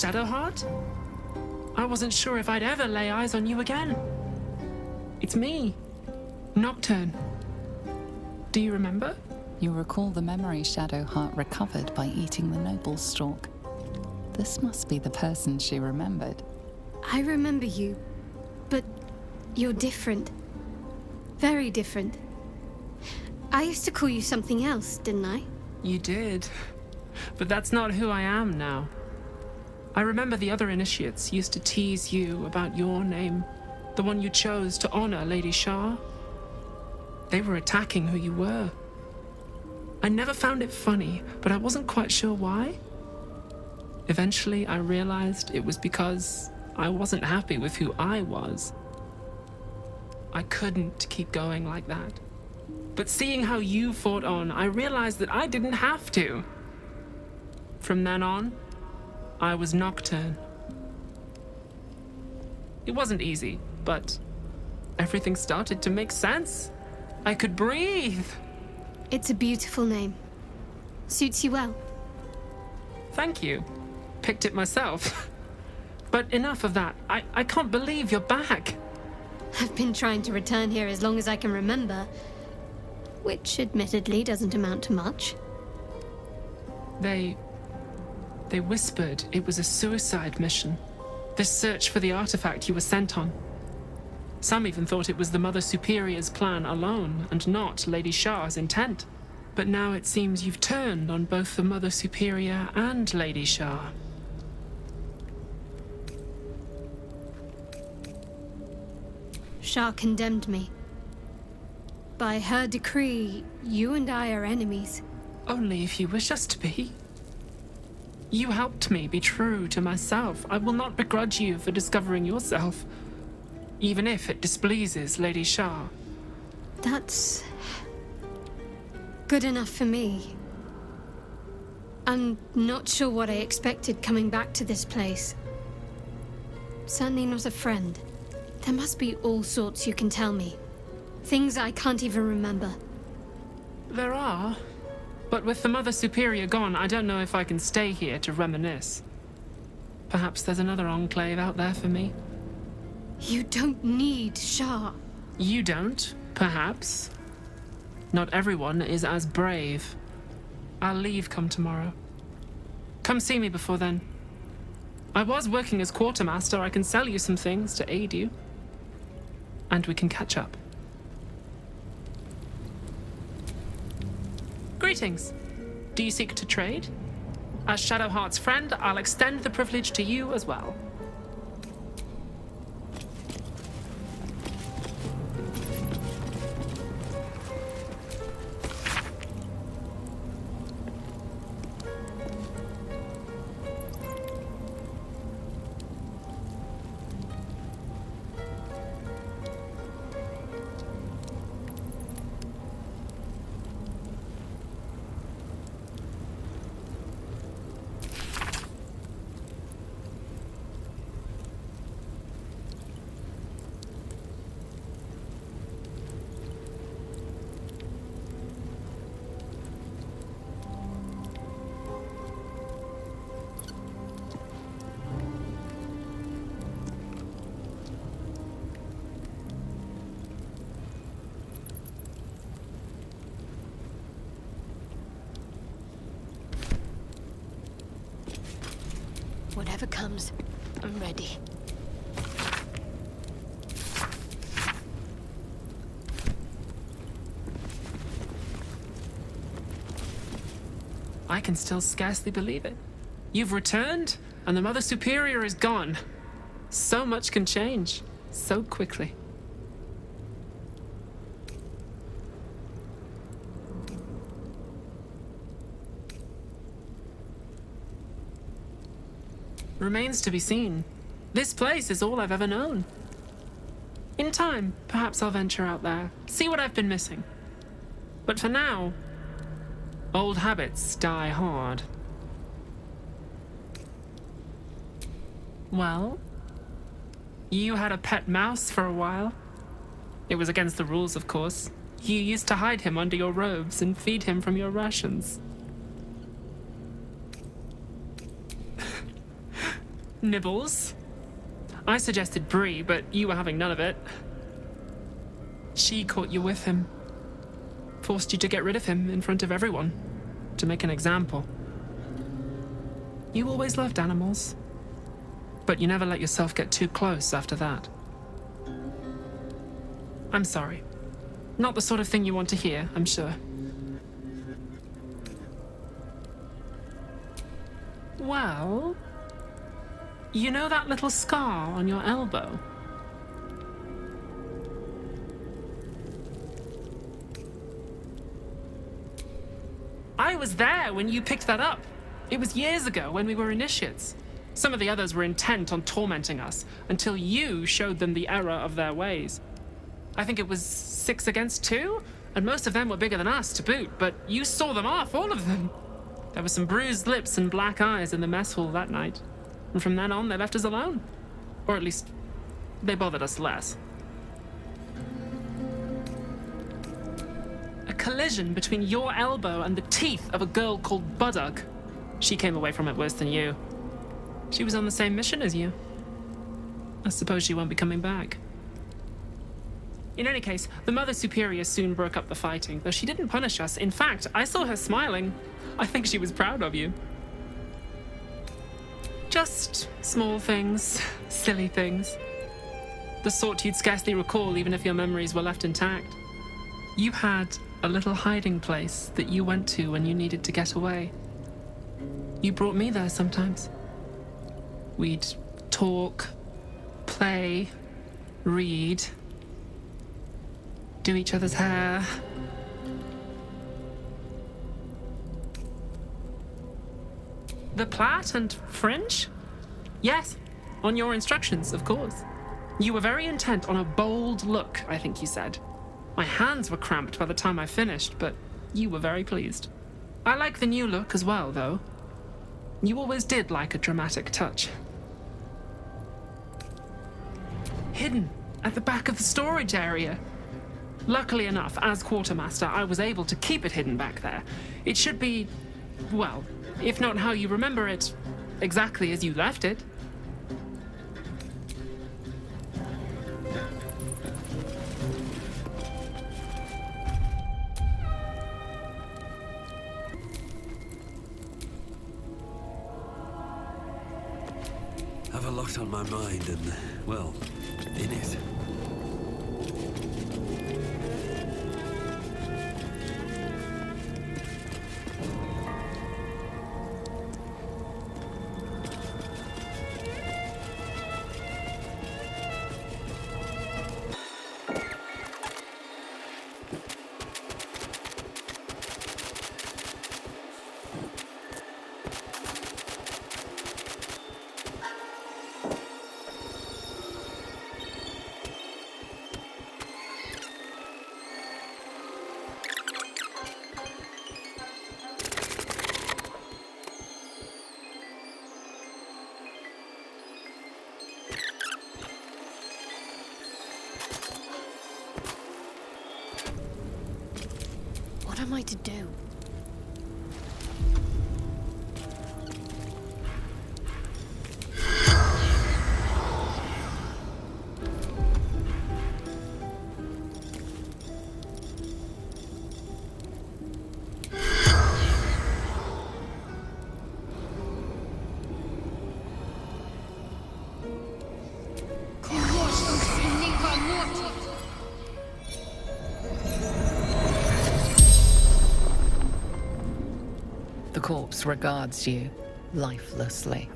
Shadowheart? I wasn't sure if I'd ever lay eyes on you again. It's me, Nocturne. Do you remember? You recall the memory Shadowheart recovered by eating the noble stalk. This must be the person she remembered. I remember you, but you're different. Very different. I used to call you something else, didn't I? You did. But that's not who I am now. I remember the other initiates used to tease you about your name, the one you chose to honor Lady Shar. They were attacking who you were. I never found it funny, but I wasn't quite sure why. Eventually, I realized it was because I wasn't happy with who I was. I couldn't keep going like that. But seeing how you fought on, I realized that I didn't have to. From then on, I was Nocturne. It wasn't easy, but everything started to make sense. I could breathe. It's a beautiful name. Suits you well. Thank you. Picked it myself. But enough of that. I can't believe you're back. I've been trying to return here as long as I can remember, which admittedly doesn't amount to much. They whispered it was a suicide mission. This search for the artifact you were sent on. Some even thought it was the Mother Superior's plan alone, and not Lady Shar's intent. But now it seems you've turned on both the Mother Superior and Lady Shar. Shar condemned me. By her decree, you and I are enemies. Only if you wish us to be. You helped me be true to myself. I will not begrudge you for discovering yourself, even if it displeases Lady Shar. That's good enough for me. I'm not sure what I expected coming back to this place. Certainly not a friend. There must be all sorts you can tell me. Things I can't even remember. There are. But with the Mother Superior gone, I don't know if I can stay here to reminisce. Perhaps there's another enclave out there for me. You don't need Shar. You don't, perhaps. Not everyone is as brave. I'll leave come tomorrow. Come see me before then. I was working as quartermaster. I can sell you some things to aid you. And we can catch up. Greetings. Do you seek to trade? As Shadowheart's friend, I'll extend the privilege to you as well. Whatever comes, I'm ready. I can still scarcely believe it. You've returned, and the Mother Superior is gone. So much can change, so quickly. Remains to be seen. This place is all I've ever known. In time, perhaps I'll venture out there, see what I've been missing. But for now, old habits die hard. Well, you had a pet mouse for a while. It was against the rules, of course. You used to hide him under your robes and feed him from your rations. Nibbles. I suggested Bree, but you were having none of it. She caught you with him. Forced you to get rid of him in front of everyone. To make an example. You always loved animals. But you never let yourself get too close after that. I'm sorry. Not the sort of thing you want to hear, I'm sure. Well... You know that little scar on your elbow? I was there when you picked that up. It was years ago when we were initiates. Some of the others were intent on tormenting us until you showed them the error of their ways. I think it was 6 against 2, and most of them were bigger than us to boot, but you saw them off, all of them. There were some bruised lips and black eyes in the mess hall that night. And from then on, they left us alone. Or at least, they bothered us less. A collision between your elbow and the teeth of a girl called Budug. She came away from it worse than you. She was on the same mission as you. I suppose she won't be coming back. In any case, the Mother Superior soon broke up the fighting, though she didn't punish us. In fact, I saw her smiling. I think she was proud of you. Just small things, silly things. The sort you'd scarcely recall even if your memories were left intact. You had a little hiding place that you went to when you needed to get away. You brought me there sometimes. We'd talk, play, read, do each other's hair. The plait and fringe? Yes, on your instructions, of course. You were very intent on a bold look, I think you said. My hands were cramped by the time I finished, but you were very pleased. I like the new look as well, though. You always did like a dramatic touch. Hidden at the back of the storage area. Luckily enough, as quartermaster, I was able to keep it hidden back there. It should be, well, if not how you remember it, exactly as you left it. Have a lot on my mind and, well, in it. What am I to do? The corpse regards you lifelessly.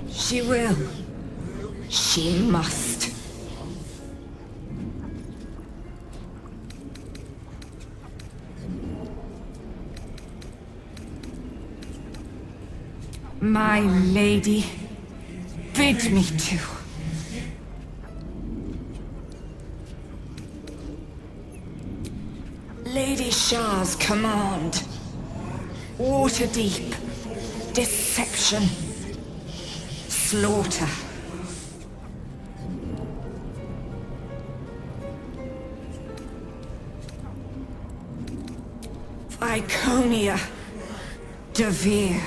She will. She must. My lady, bid me to. Lady Shah's command. Waterdeep. Deception. Slaughter. Iconia. Devere.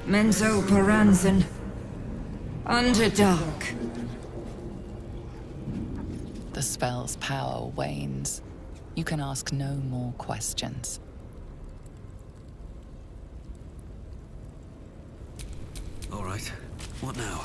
Menzo Paranzan. Underdark. The spell's power wanes. You can ask no more questions. All right. What now?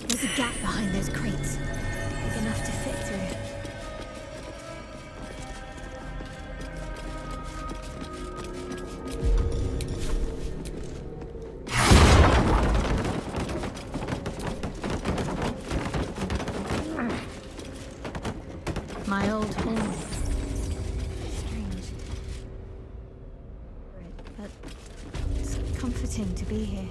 There's a gap behind those crates. Big enough to fit through. My old home. Strange. But it's comforting to be here.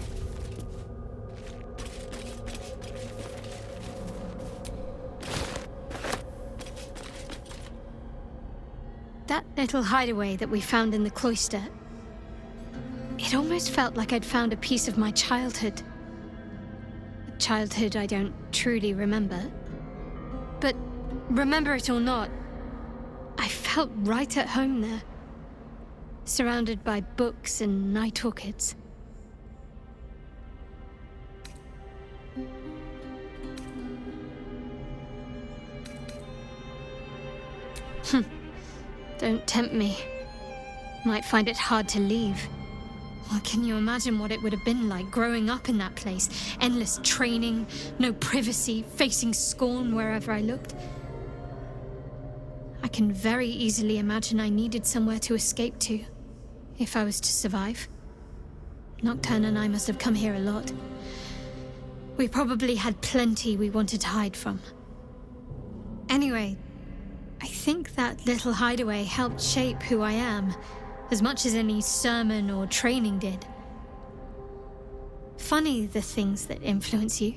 That little hideaway that we found in the cloister, it almost felt like I'd found a piece of my childhood. A childhood I don't truly remember. But remember it or not, I felt right at home there. Surrounded by books and night orchids. Don't tempt me. Might find it hard to leave. Well, can you imagine what it would have been like growing up in that place? Endless training, no privacy, facing scorn wherever I looked. I can very easily imagine I needed somewhere to escape to, if I was to survive. Nocturne and I must have come here a lot. We probably had plenty we wanted to hide from. Anyway, I think that little hideaway helped shape who I am, as much as any sermon or training did. Funny the things that influence you.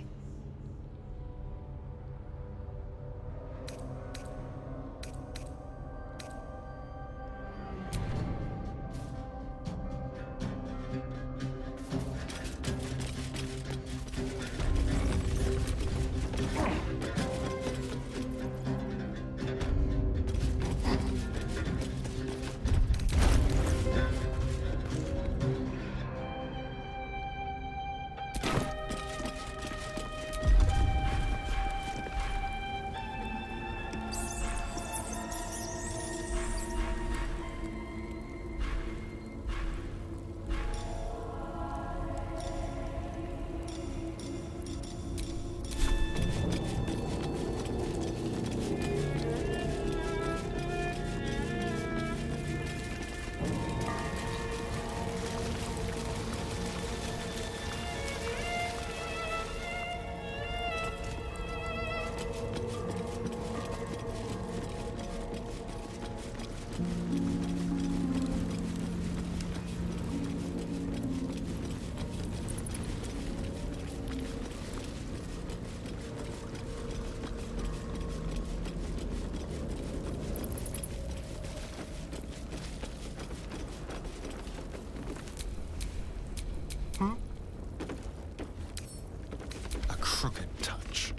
A crooked touch.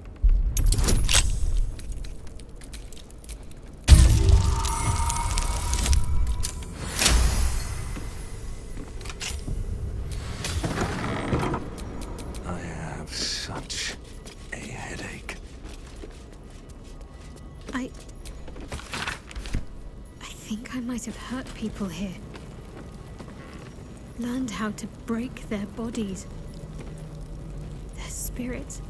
touch. A headache. I think I might have hurt people here. Learned how to break their bodies. Their spirits.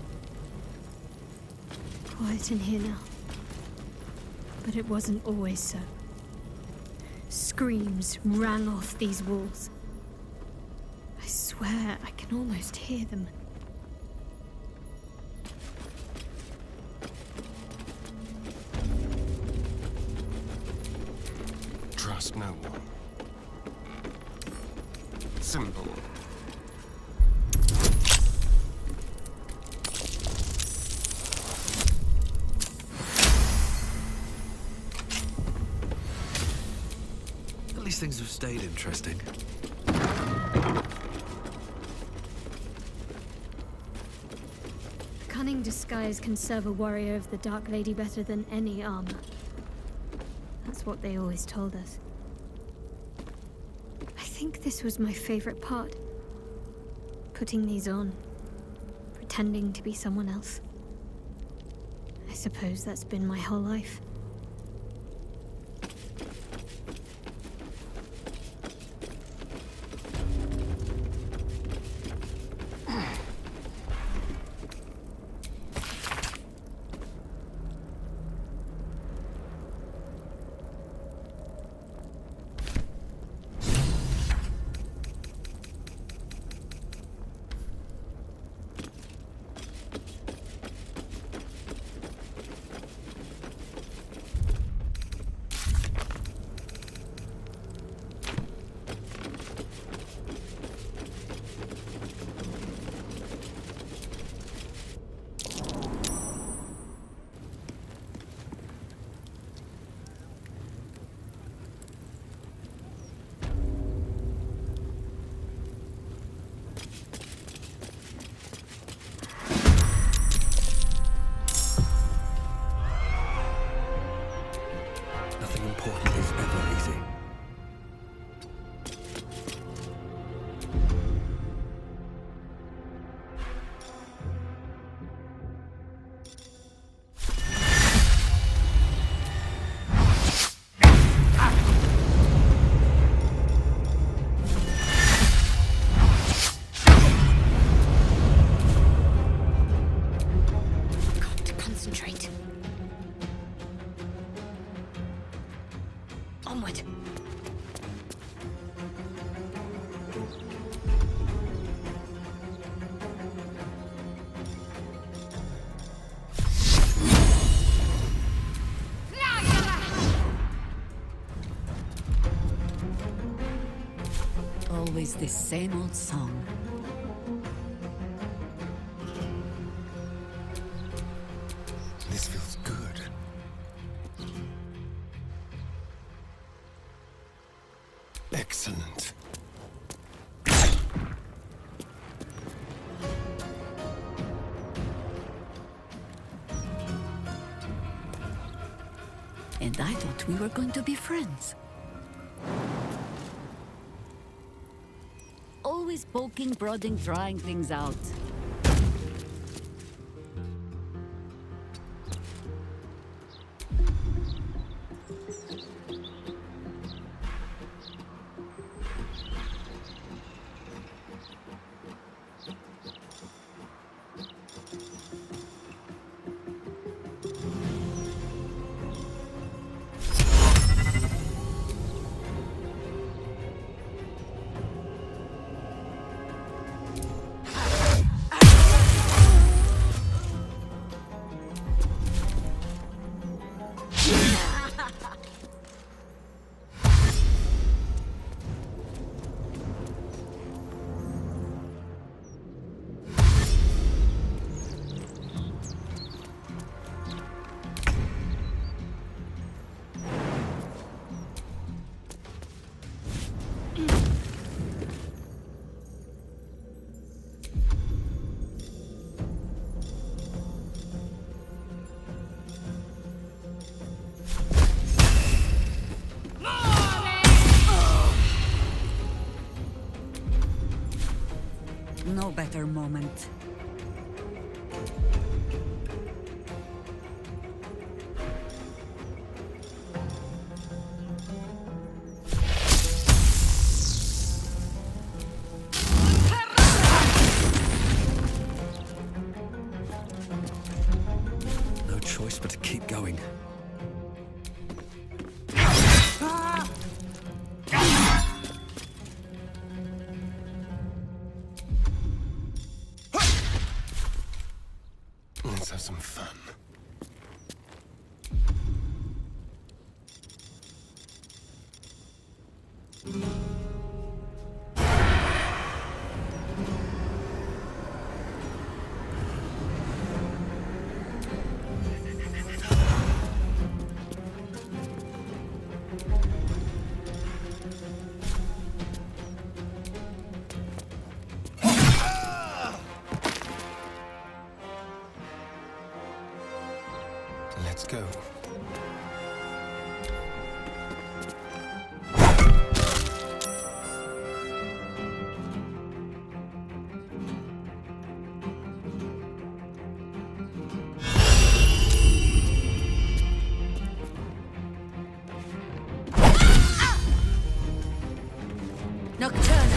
Quiet in here now. But it wasn't always so. Screams rang off these walls. I swear I can almost hear them. Trust no one. Simple. At least things have stayed interesting. Cunning disguise can serve a warrior of the Dark Lady better than any armor. That's what they always told us. I think this was my favorite part. Putting these on. Pretending to be someone else. I suppose that's been my whole life. Nothing important is ever easy. Got to concentrate. Onward. Always the same old song. This feels good. Excellent. And I thought we were going to be friends. Always poking, prodding, trying things out. No better moment. choice but to keep going. Let's have some fun. Let's go. Nocturne.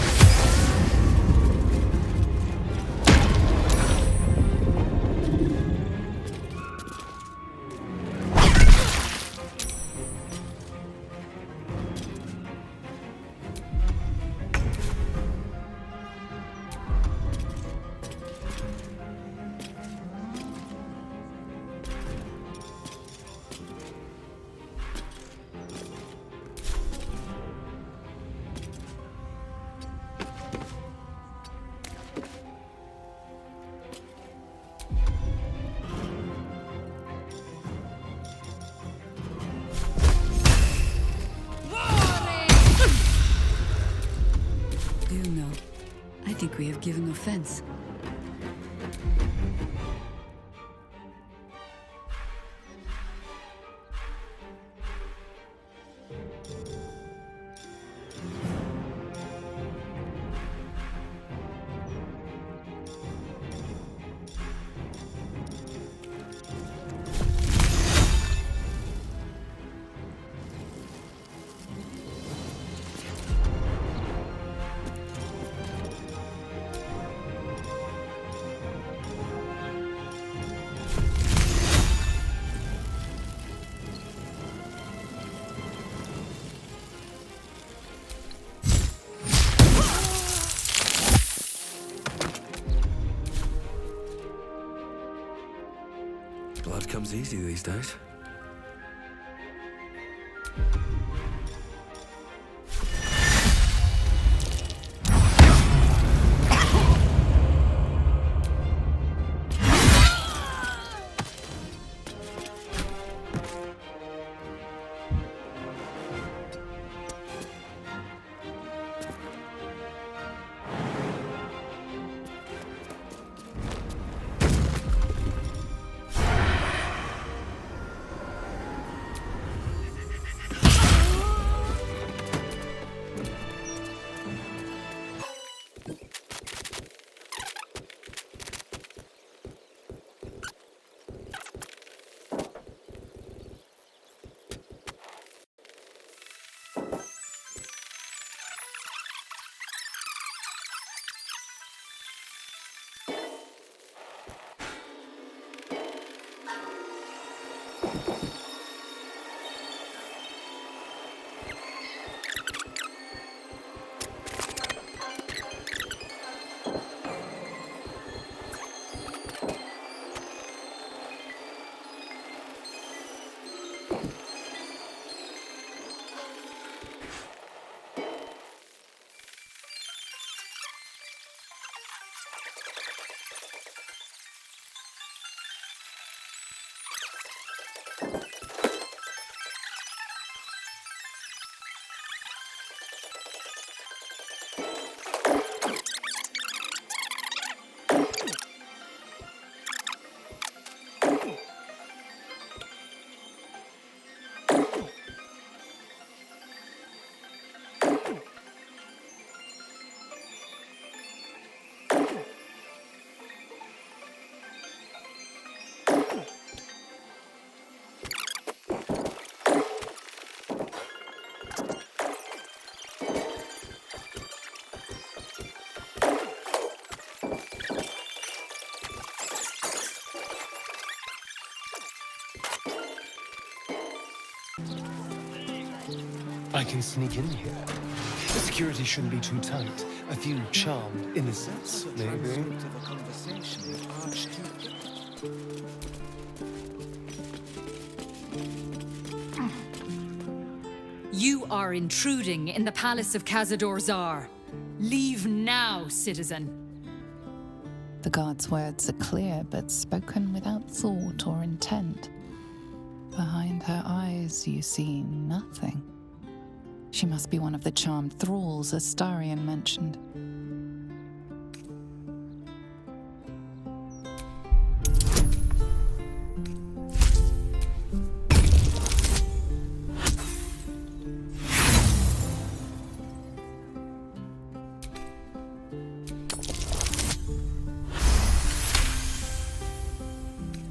Do you know, I think we have given offense. Blood comes easy these days. I can sneak in here. The security shouldn't be too tight. A few charmed innocents, maybe. You are intruding in the palace of Khazad-dûr-Zar. Leave now, citizen. The guard's words are clear, but spoken without thought or intent. Behind her eyes, you see nothing. She must be one of the charmed thralls Astarion mentioned.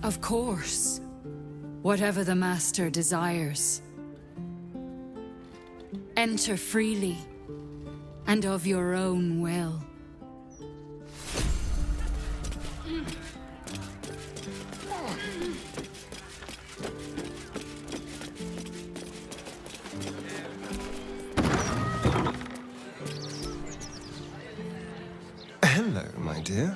Of course. Whatever the Master desires. Enter freely, and of your own will. Hello, my dear.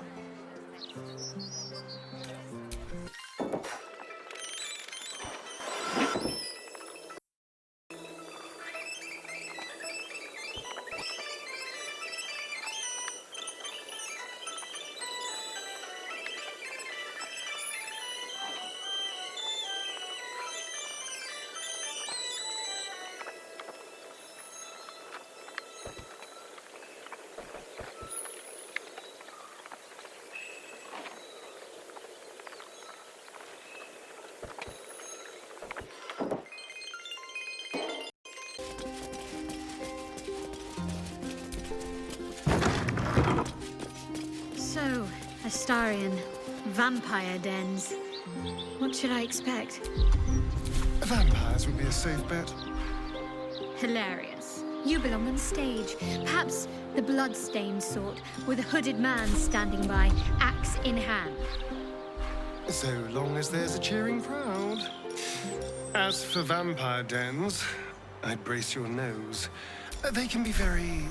So, Astarion, vampire dens. What should I expect? Vampires would be a safe bet. Hilarious. You belong on stage. Perhaps the blood-stained sort, with a hooded man standing by, axe in hand. So long as there's a cheering crowd. As for vampire dens, I'd brace your nose. They can be very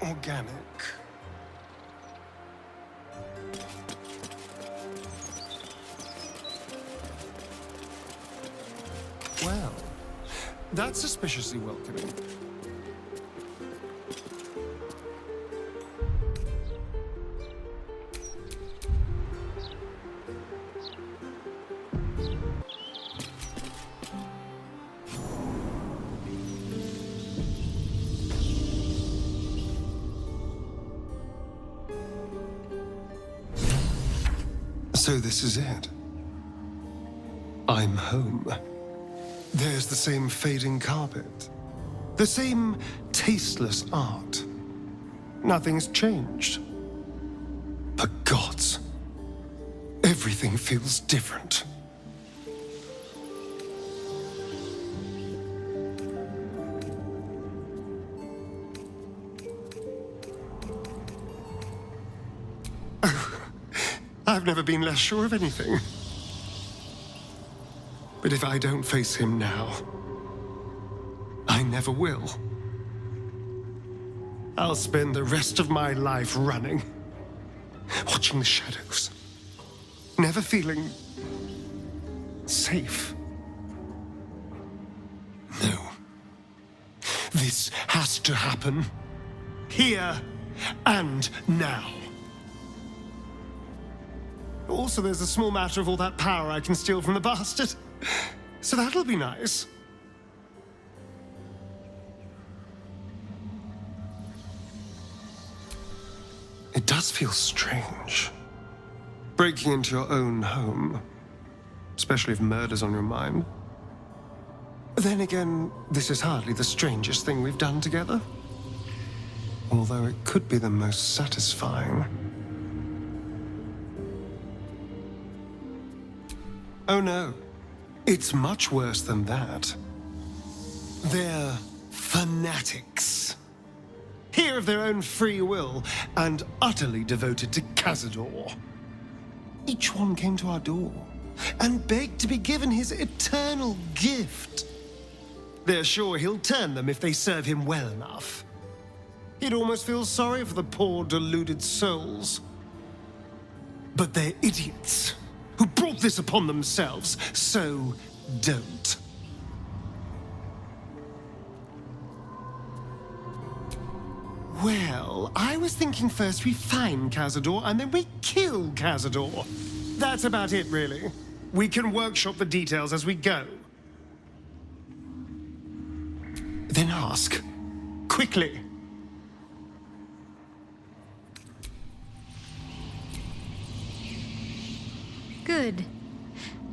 organic. Well, that's suspiciously welcoming. So this is it. I'm home. There's the same fading carpet. The same tasteless art. Nothing's changed. But gods, everything feels different. I've never been less sure of anything. But if I don't face him now, I never will. I'll spend the rest of my life running, watching the shadows, never feeling safe. No. This has to happen. Here and now. Also, there's a small matter of all that power I can steal from the bastard. So that'll be nice. It does feel strange. Breaking into your own home. Especially if murder's on your mind. Then again, this is hardly the strangest thing we've done together. Although it could be the most satisfying. Oh no, it's much worse than that. They're fanatics. Here of their own free will and utterly devoted to Khazad-dûr. Each one came to our door and begged to be given his eternal gift. They're sure he'll turn them if they serve him well enough. He'd almost feel sorry for the poor, deluded souls. But they're idiots who brought this upon themselves, so don't. Well, I was thinking first we find Cazador and then we kill Cazador. That's about it, really. We can workshop the details as we go. Then ask. Quickly. Good.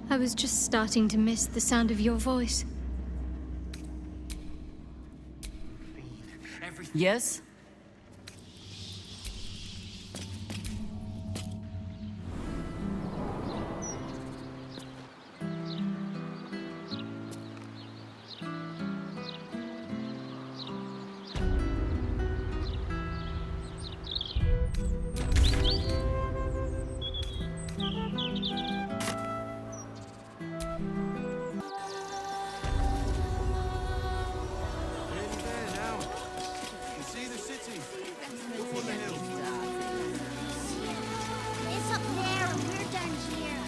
I was just starting to miss the sound of your voice. Yes? It's up there and we're down here.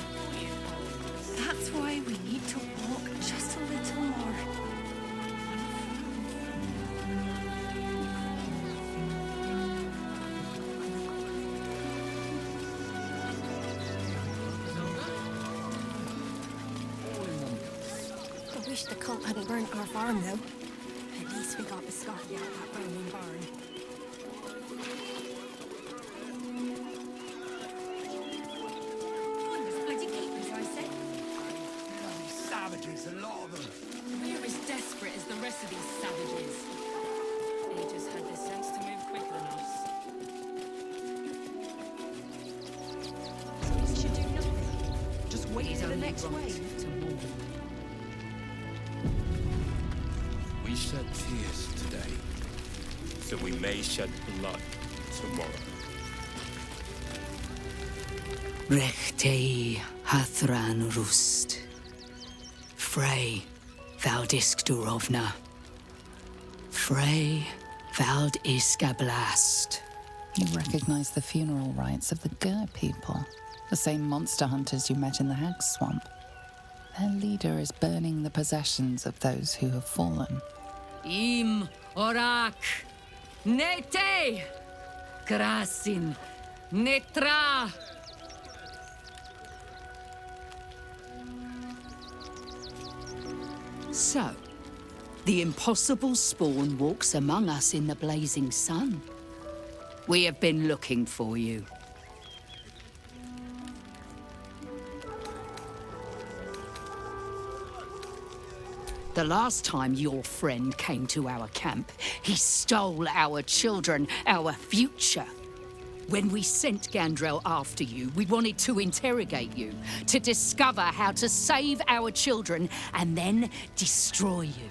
That's why we need to walk just a little more. I wish the cult hadn't burnt our farm, though. At least we got the Scotty out of that burning barn. Savages, a lot of them. We're as desperate as the rest of these savages. They just had the sense to move quicker than us. So we should do nothing. Just wait for the next wave. We shed tears today, so we may shed blood tomorrow. Rechtei hathran rust. Frey valdisk durovna. Frey vald iska blast. You recognize the funeral rites of the Gur people, the same monster hunters you met in the Hag Swamp. Their leader is burning the possessions of those who have fallen. Im orak. Nete. Grasin. Netra. So, the impossible spawn walks among us in the blazing sun. We have been looking for you. The last time your friend came to our camp, he stole our children, our future. When we sent Gandrel after you, we wanted to interrogate you, to discover how to save our children and then destroy you.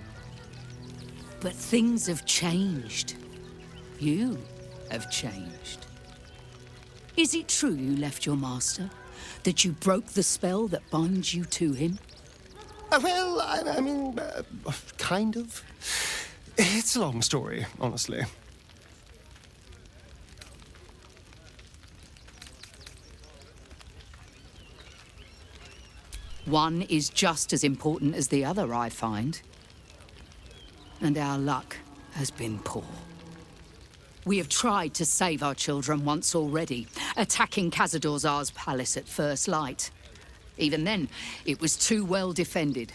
But things have changed. You have changed. Is it true you left your master? That you broke the spell that binds you to him? Well, I mean, kind of. It's a long story, honestly. One is just as important as the other, I find. And our luck has been poor. We have tried to save our children once already, attacking Cazador palace at first light. Even then, it was too well defended.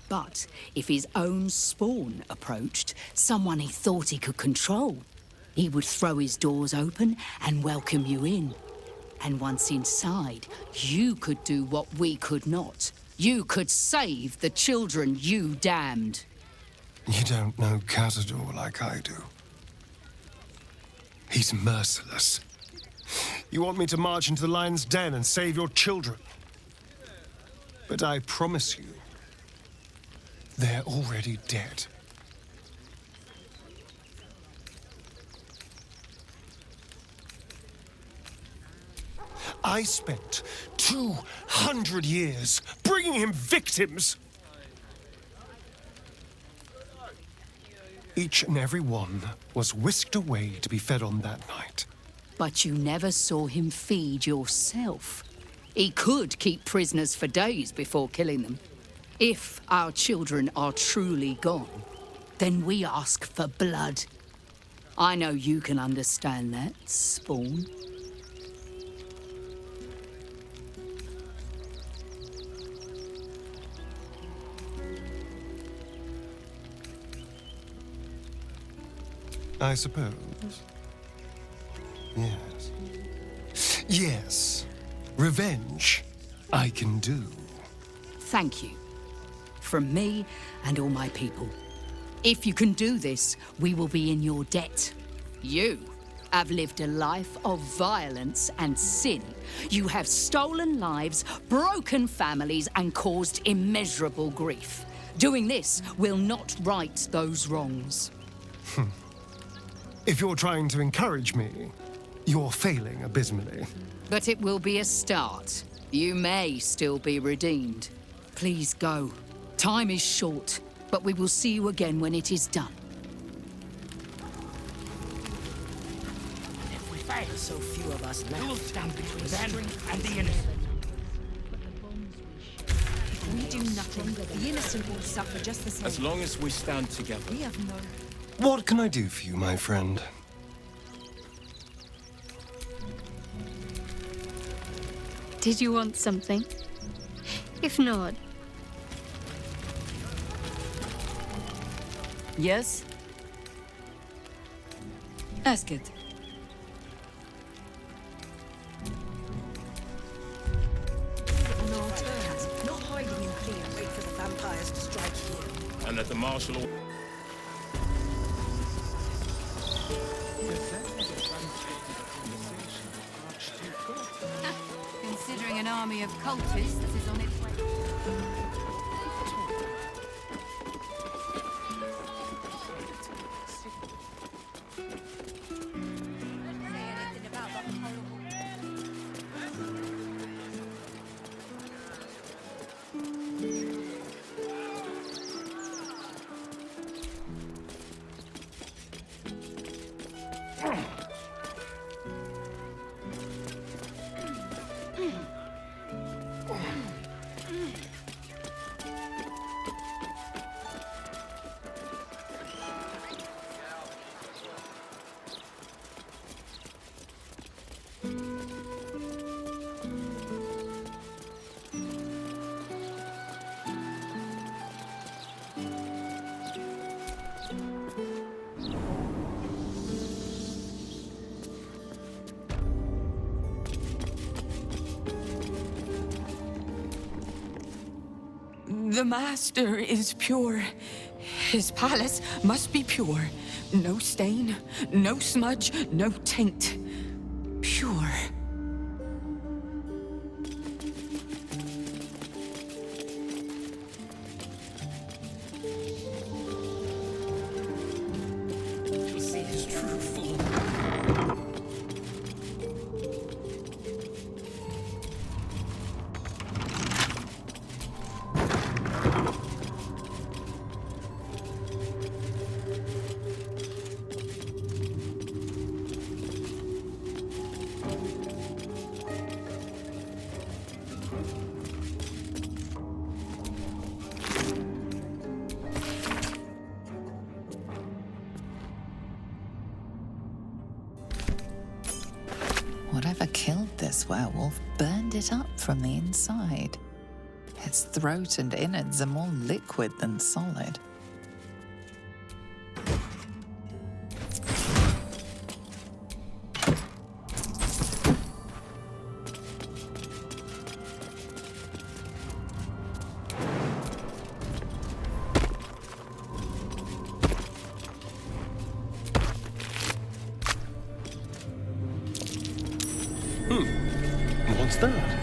But if his own spawn approached, someone he thought he could control, he would throw his doors open and welcome you in. And once inside, you could do what we could not. You could save the children you damned. You don't know Cazador like I do. He's merciless. You want me to march into the lion's den and save your children? But I promise you, they're already dead. I spent 200 years bringing him victims. Each and every one was whisked away to be fed on that night. But you never saw him feed yourself. He could keep prisoners for days before killing them. If our children are truly gone, then we ask for blood. I know you can understand that, Spawn. I suppose. Yes. Yes. Revenge, I can do. Thank you. From me and all my people. If you can do this, we will be in your debt. You have lived a life of violence and sin. You have stolen lives, broken families, and caused immeasurable grief. Doing this will not right those wrongs. If you're trying to encourage me, you're failing abysmally. But it will be a start. You may still be redeemed. Please go. Time is short, but we will see you again when it is done. If we fail, so few of us left, who will stand between them and the innocent? If we do nothing, the innocent will suffer just the same. As long as we stand together. We have no... What can I do for you, my friend? Did you want something? If not... Yes? Ask it. On our terms, not hiding in fear. Wait for the vampires to strike here. And that the marshal... Considering an army of cultists is on its way. The Master is pure. His palace must be pure. No stain, no smudge, no taint. Pure. To see his true form. Whatever killed this werewolf burned it up from the inside. Its throat and innards are more liquid than solid. What's that?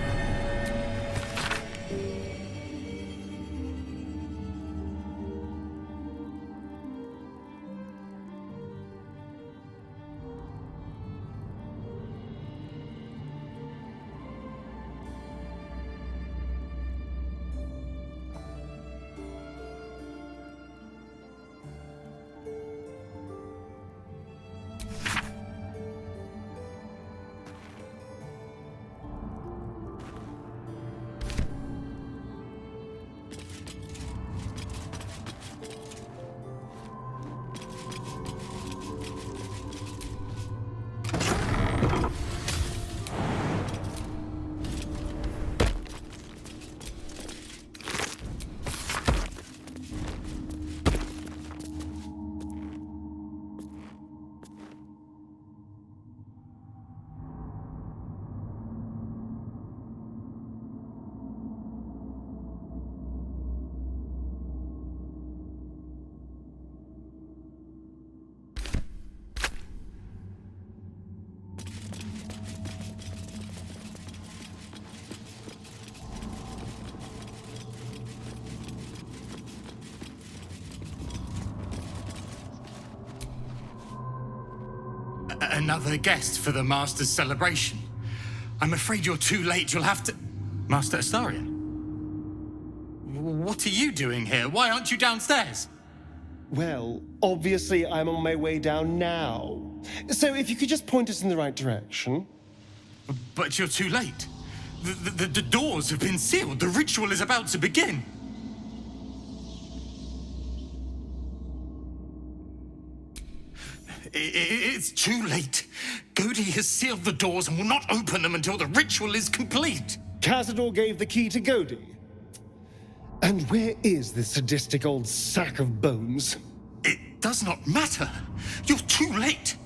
another guest for the Master's celebration. I'm afraid you're too late. You'll have to... Master Astarion? What are you doing here? Why aren't you downstairs? Well, obviously I'm on my way down now. So if you could just point us in the right direction. But you're too late. The doors have been sealed. The ritual is about to begin. It's too late. Godi has sealed the doors and will not open them until the ritual is complete. Cazador gave the key to Godi. And where is this sadistic old sack of bones? It does not matter. You're too late.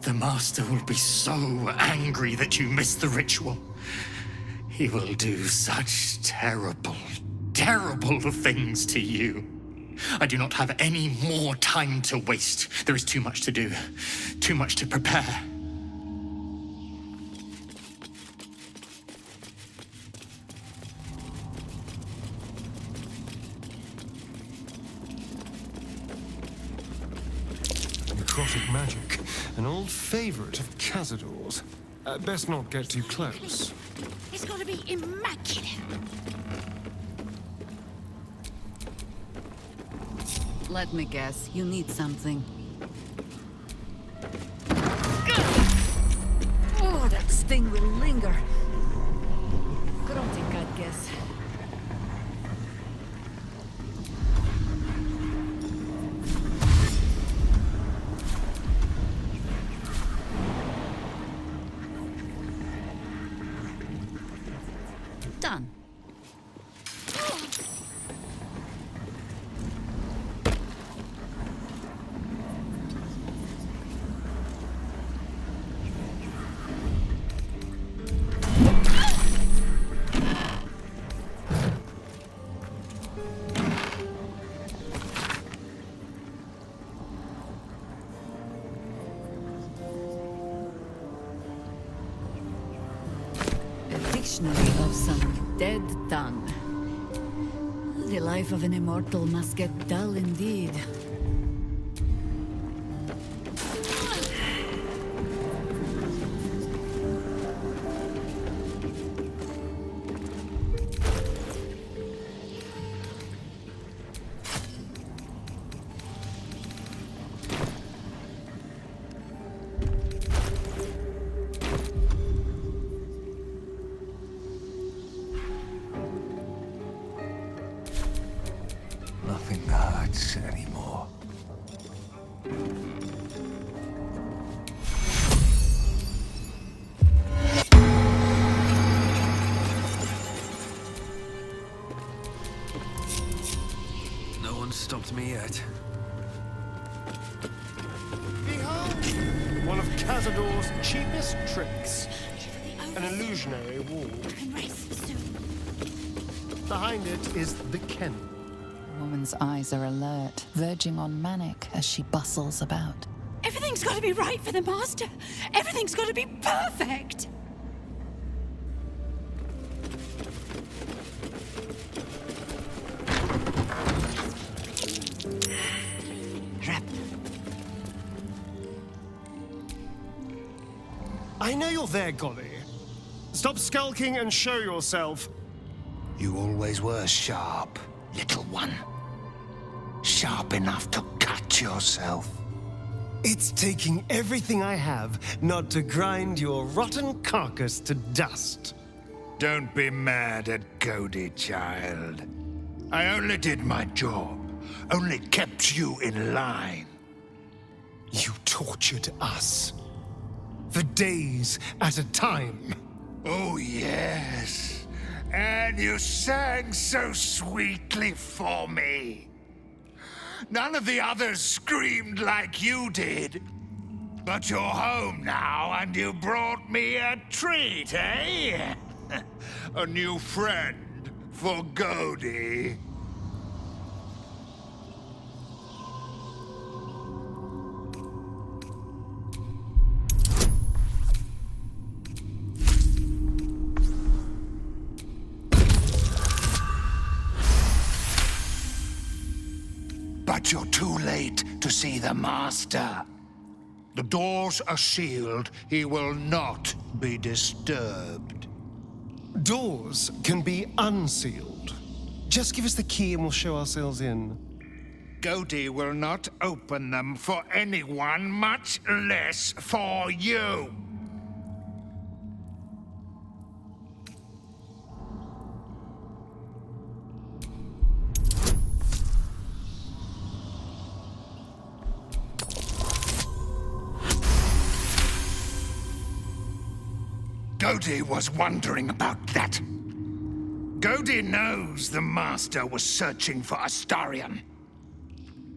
The Master will be so angry that you missed the ritual. He will do such terrible, terrible things to you. I do not have any more time to waste. There is too much to do, too much to prepare. Necrotic magic, an old favorite of Cazador's. Best not get too close. It's got to be immaculate. Let me guess, you need something. Oh, that sting will linger. Grunting, I'd guess. Done. Dictionary of some dead tongue. The life of an immortal must get dull indeed. Nothing hurts anymore. No one stopped me yet. Behold! One of Cazador's cheapest tricks. An illusionary wall. Behind it is the kennel. The woman's eyes are alert, verging on manic as she bustles about. Everything's got to be right for the Master. Everything's got to be perfect. I know you're there, Golly. Stop skulking and show yourself. You always were sharp, little one. Sharp enough to cut yourself. It's taking everything I have not to grind your rotten carcass to dust. Don't be mad at Godi, child. I only did my job. Only kept you in line. You tortured us. For days at a time. Oh, yes. And you sang so sweetly for me. None of the others screamed like you did. But you're home now, and you brought me a treat, eh? A new friend for Godi. But you're too late to see the Master. The doors are sealed. He will not be disturbed. Doors can be unsealed. Just give us the key and we'll show ourselves in. Godi will not open them for anyone, much less for you. Godi was wondering about that. Godi knows the Master was searching for Astarion.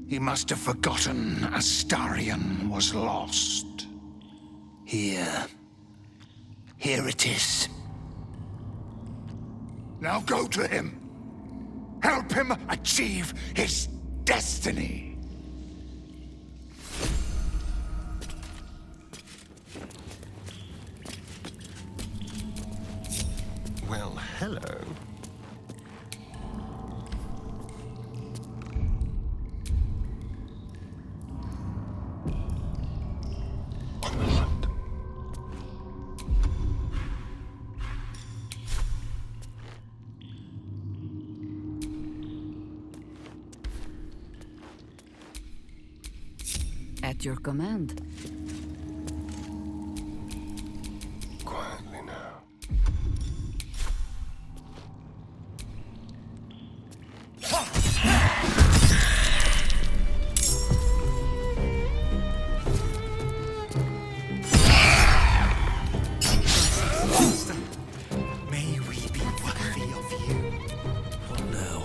He must have forgotten Astarion was lost. Here. Here it is. Now go to him. Help him achieve his destiny. Well, hello. On the hunt. At your command. Quietly now. May we be worthy of you. What now?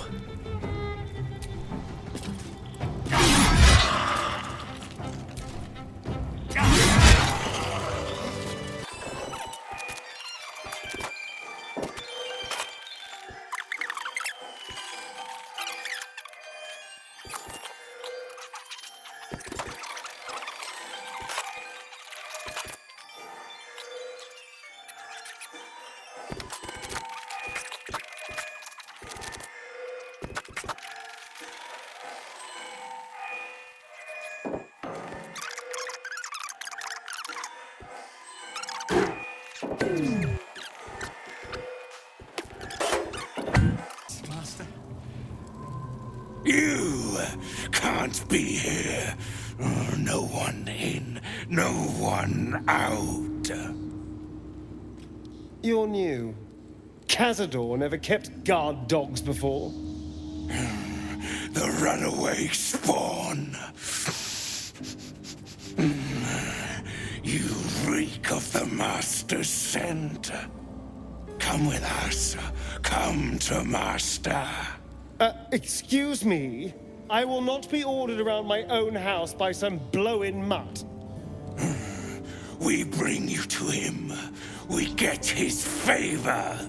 Master. You can't be here. No one in, no one out. You're new. Cazador never kept guard dogs before. The runaway spawn. You reek of the Master's scent. Come with us. Come to Master. Excuse me? I will not be ordered around my own house by some blow-in mutt. We bring you to him. We get his favor.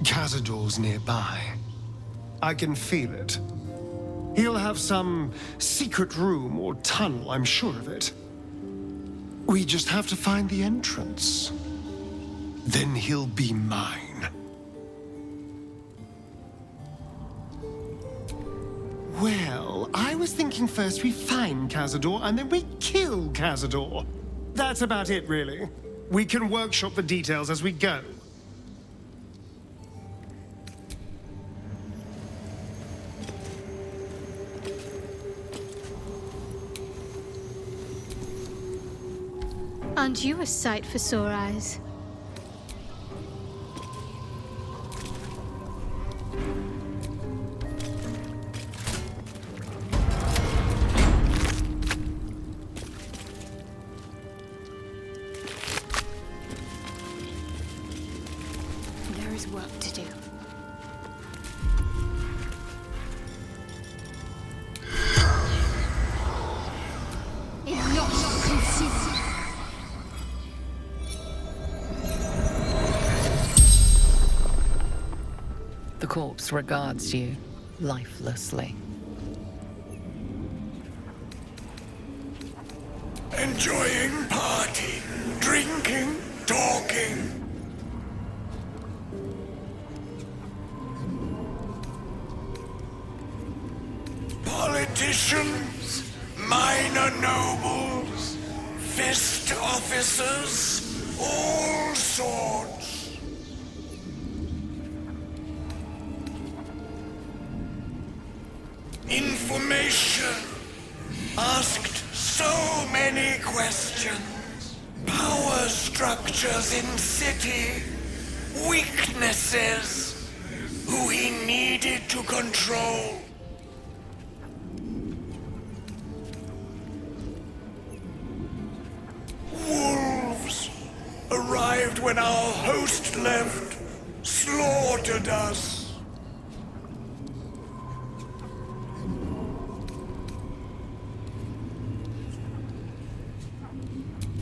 Cazador's nearby. I can feel it. He'll have some secret room or tunnel, I'm sure of it. We just have to find the entrance. Then he'll be mine. Well, I was thinking first we find Cazador and then we kill Cazador. That's about it, really. We can workshop the details as we go. Aren't you a sight for sore eyes? The corpse regards you lifelessly. Enjoying party, drinking, talking. Politicians, minor nobles, fist officers, all sorts. Information. Asked so many questions. Power structures in city. Weaknesses. Who he needed to control. Wolves arrived when our host left, slaughtered us.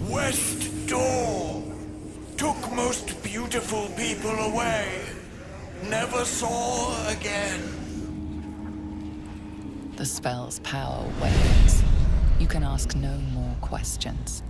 West Door took most beautiful people away. Never saw again. The spell's power wanes. You can ask no more questions.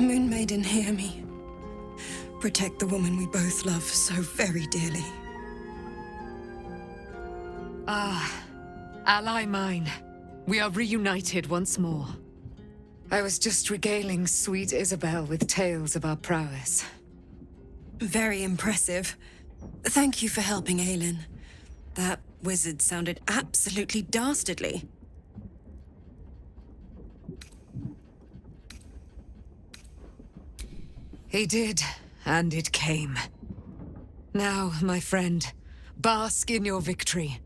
Moon Maiden, hear me. Protect the woman we both love so very dearly. Ah, ally mine. We are reunited once more. I was just regaling sweet Isabel with tales of our prowess. Very impressive. Thank you for helping Aelin. That wizard sounded absolutely dastardly. He did, and it came. Now, my friend, bask in your victory.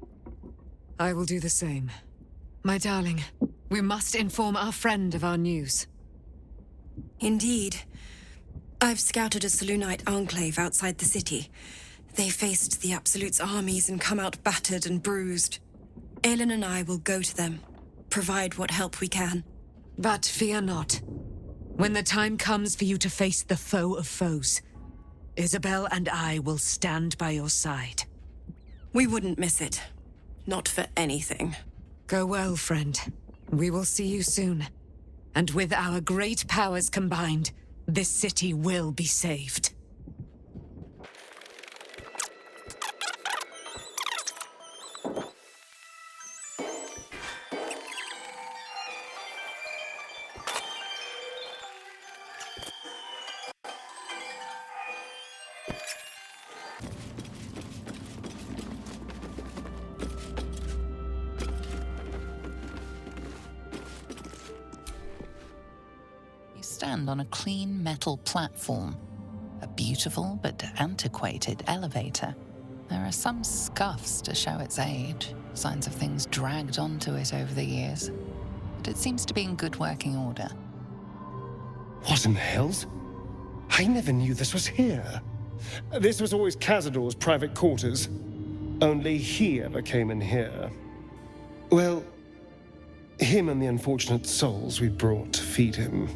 I will do the same. My darling, we must inform our friend of our news. Indeed. I've scouted a Selûnite enclave outside the city. They faced the Absolute's armies and come out battered and bruised. Aelin and I will go to them, provide what help we can. But fear not. When the time comes for you to face the foe of foes, Isabel and I will stand by your side. We wouldn't miss it. Not for anything. Go well, friend. We will see you soon. And with our great powers combined, this city will be saved. Stand on a clean metal platform, a beautiful but antiquated elevator. There are some scuffs to show its age, signs of things dragged onto it over the years, but it seems to be in good working order. What in the hells? I never knew this was here. This was always Cazador's private quarters. Only he ever came in here. Well, him and the unfortunate souls we brought to feed him.